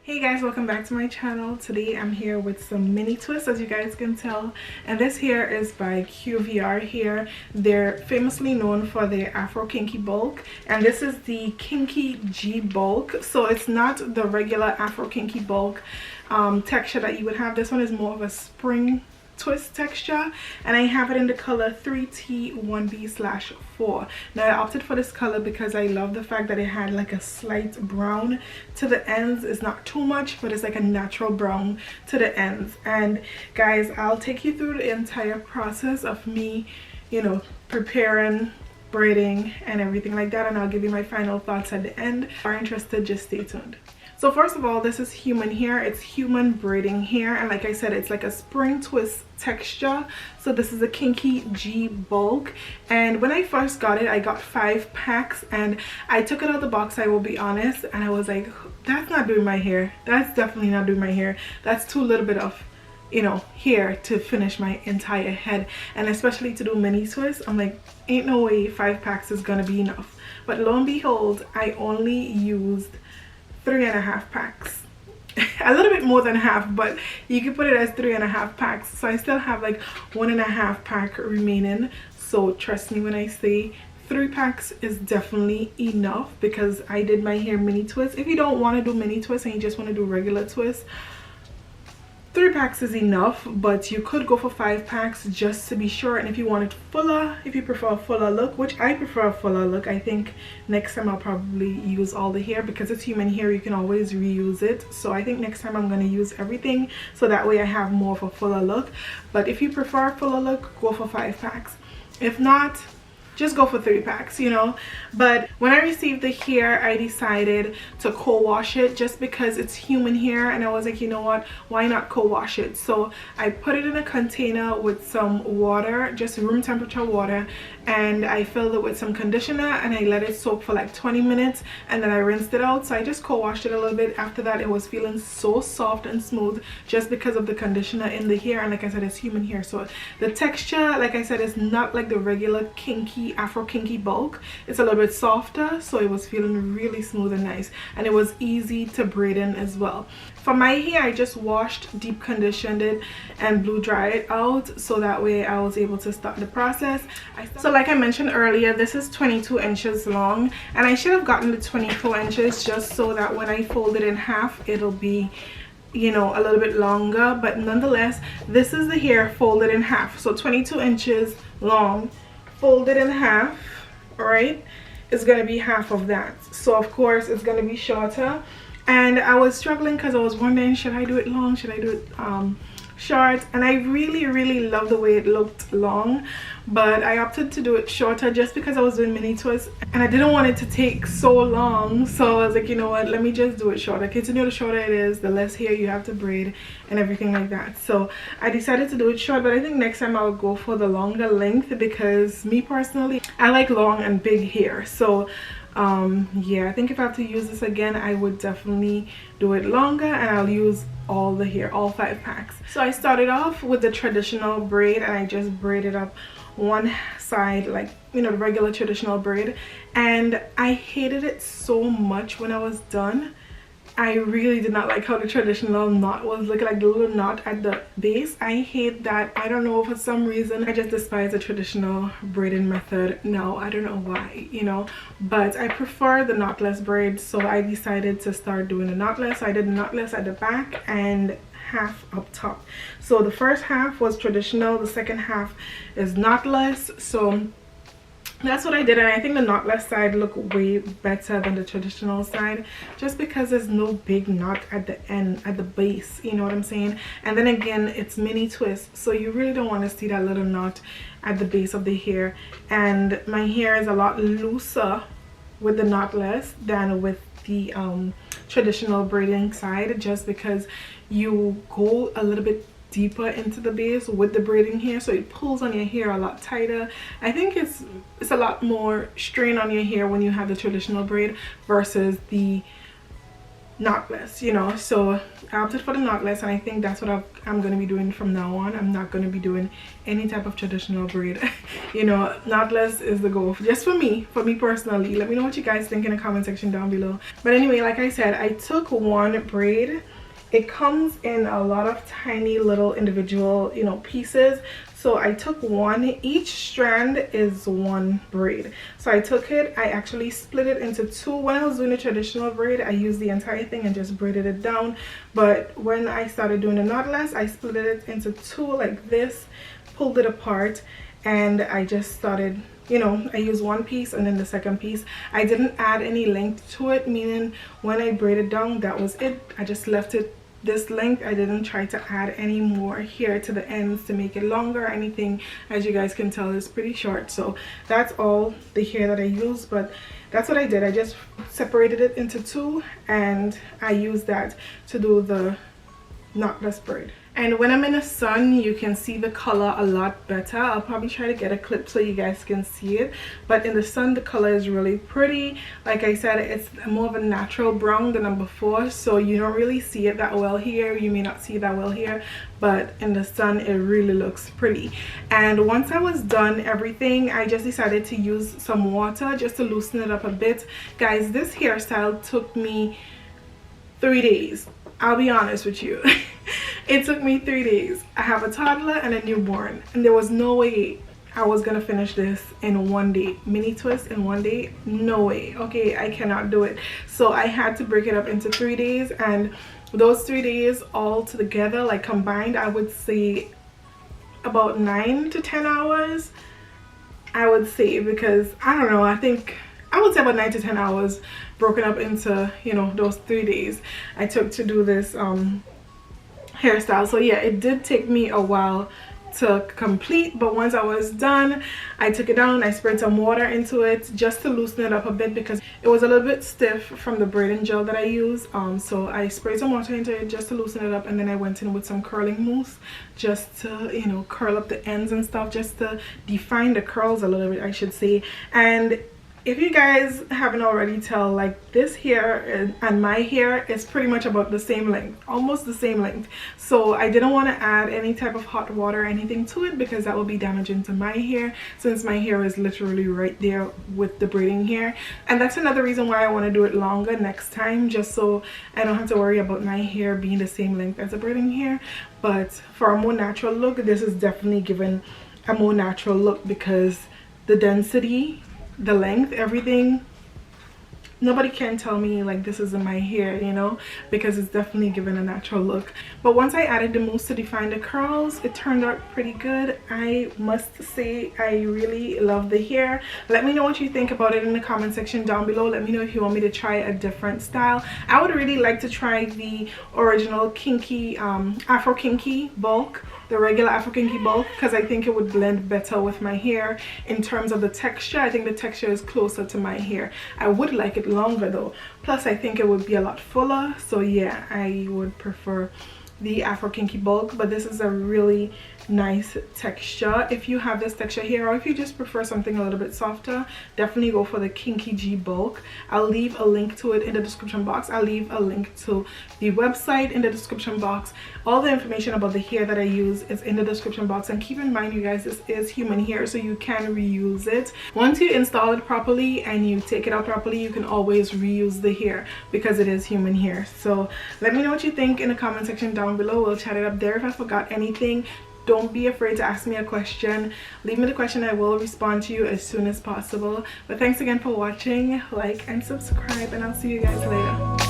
Hey guys, welcome back to my channel. Today I'm here with some mini twists, as you guys can tell, and this hair is by QVR Hair. They're famously known for their Afro Kinky bulk, and this is the Kinky G bulk. So it's not the regular Afro Kinky bulk texture that you would have. This one is more of a spring twist texture, and I have it in the color 3T1B/4. Now I opted for this color because I love the fact that it had like a slight brown to the ends. It's not too much, but it's like a natural brown to the ends. And guys, I'll take you through the entire process of me, preparing, braiding and everything like that, and I'll give you my final thoughts at the end. If you are interested, just stay tuned. So first of all, this is human hair. It's human braiding hair, and like I said, it's like a spring twist texture. So this is a Kinky G bulk, and when I first got it, I got 5 packs, and I took it out of the box, I will be honest, and I was like, that's not doing my hair. That's definitely not doing my hair. That's too little bit of hair to finish my entire head, and especially to do mini twists. I'm like, ain't no way 5 packs is gonna be enough. But lo and behold, I only used 3.5 packs. A little bit more than half, but you can put it as 3.5 packs. So I still have like 1.5 pack remaining. So trust me when I say 3 packs is definitely enough, because I did my hair mini twists. If you don't want to do mini twists and you just want to do regular twists, 3 packs is enough, but you could go for 5 packs just to be sure. And if you want it fuller, if you prefer a fuller look, which I prefer a fuller look, I think next time I'll probably use all the hair, because it's human hair, you can always reuse it. So I think next time I'm going to use everything, so that way I have more of a fuller look. But if you prefer a fuller look, go for 5 packs. If not, just go for 3 packs, But when I received the hair, I decided to co-wash it, just because it's human hair, and I was like, you know what, why not co-wash it? So I put it in a container with some water, just room temperature water, and I filled it with some conditioner, and I let it soak for like 20 minutes, and then I rinsed it out. So I just co-washed it a little bit. After that, it was feeling so soft and smooth, just because of the conditioner in the hair. And like I said, it's human hair, so the texture, like I said, is not like the regular kinky Afro Kinky bulk. It's a little bit softer, so it was feeling really smooth and nice, and it was easy to braid in as well. For my hair, I just washed, deep conditioned it, and blow dried it out, so that way I was able to start the process. So like I mentioned earlier, this is 22 inches long, and I should have gotten the 24 inches just so that when I fold it in half, it'll be a little bit longer. But nonetheless, this is the hair folded in half, so 22 inches long folded in half. All right, it's gonna be half of that, so of course it's gonna be shorter. And I was struggling because I was wondering, should I do it long, should I do it short? And I really love the way it looked long, but I opted to do it shorter just because I was doing mini twists and I didn't want it to take so long. So I was like, you know what, let me just do it shorter. Continue, the shorter it is, the less hair you have to braid and everything like that. So I decided to do it short, but I think next time I will go for the longer length, because me personally, I like long and big hair. So yeah, I think if I have to use this again, I would definitely do it longer, and I'll use all the hair, all 5 packs. So I started off with the traditional braid, and I just braided up one side, like the regular traditional braid, and I hated it so much when I was done. I really did not like how the traditional knot was looking, like the little knot at the base. I hate that. I don't know, for some reason I just despise the traditional braiding method now. I don't know why, but I prefer the knotless braid, so I decided to start doing the knotless. I did knotless at the back and half up top. So the first half was traditional, the second half is knotless. So that's what I did, and I think the knotless side looked way better than the traditional side, just because there's no big knot at the end, at the base, you know what I'm saying? And then again, it's mini twist, so you really don't want to see that little knot at the base of the hair. And my hair is a lot looser with the knotless than with the traditional braiding side, just because you go a little bit deeper into the base with the braiding hair, so it pulls on your hair a lot tighter. I think it's a lot more strain on your hair when you have the traditional braid versus the knotless, you know. So I opted for the knotless, and I think that's what I'm going to be doing from now on. I'm not going to be doing any type of traditional braid. You know, knotless is the goal, just for me personally. Let me know what you guys think in the comment section down below. But anyway, like I said, I took one braid. It comes in a lot of tiny little individual, you know, pieces. So I took one. Each strand is one braid. So I took it, I actually split it into two. When I was doing the traditional braid, I used the entire thing and just braided it down. But when I started doing the knotless, I split it into two like this, pulled it apart, and I just started, you know, I used one piece and then the second piece. I didn't add any length to it, meaning when I braided down, that was it. I just left it this length. I didn't try to add any more here to the ends to make it longer or anything. As you guys can tell, it's pretty short. So that's all the hair that I used, but that's what I did. I just separated it into two, and I used that to do the knotless braid. And when I'm in the sun, you can see the color a lot better. I'll probably try to get a clip so you guys can see it, but in the sun the color is really pretty. Like I said, it's more of a natural brown than number 4, so you don't really see it that well here. You may not see it that well here, but in the sun it really looks pretty. And once I was done everything, I just decided to use some water just to loosen it up a bit. Guys, this hairstyle took me 3 days. I'll be honest with you. It took me 3 days. I have a toddler and a newborn, and there was no way I was gonna finish this in 1 day. Mini twist in 1 day? No way. Okay, I cannot do it. So I had to break it up into 3 days, and those 3 days all together, like combined, I would say about 9 to 10 hours. I would say, because I don't know, I would say about 9 to 10 hours broken up into, you know, those 3 days I took to do this hairstyle. So yeah, it did take me a while to complete, but once I was done, I took it down, I sprayed some water into it just to loosen it up a bit because it was a little bit stiff from the braiding gel that I used. So I sprayed some water into it just to loosen it up, and then I went in with some curling mousse just to, you know, curl up the ends and stuff, just to define the curls a little bit, I should say. And if you guys haven't already tell, like, this hair and my hair is pretty much about the same length, almost the same length. So I didn't want to add any type of hot water or anything to it because that would be damaging to my hair, since my hair is literally right there with the braiding hair. And that's another reason why I want to do it longer next time, just so I don't have to worry about my hair being the same length as the braiding hair. But for a more natural look, this is definitely giving a more natural look because the density, the length, everything, nobody can tell me like this isn't my hair, you know, because it's definitely given a natural look. But once I added the mousse to define the curls, it turned out pretty good. I must say I really love the hair. Let me know what you think about it in the comment section down below. Let me know if you want me to try a different style. I would really like to try the original kinky Afro Kinky bulk, the regular Afro Kinky bulk, because I think it would blend better with my hair in terms of the texture. I think the texture is closer to my hair. I would like it longer though, plus I think it would be a lot fuller. So yeah, I would prefer the Afro Kinky bulk, but this is a really nice texture. If you have this texture here, or if you just prefer something a little bit softer, definitely go for the Kinky G bulk. I'll leave a link to it in the description box. I'll leave a link to the website in the description box. All the information about the hair that I use is in the description box, and keep in mind, you guys, this is human hair, so you can reuse it. Once you install it properly and you take it out properly, you can always reuse the hair because it is human hair. So let me know what you think in the comment section down below. We'll chat it up there. If I forgot anything, don't be afraid to ask me a question. Leave me the question. I will respond to you as soon as possible. But thanks again for watching. Like and subscribe, and I'll see you guys later.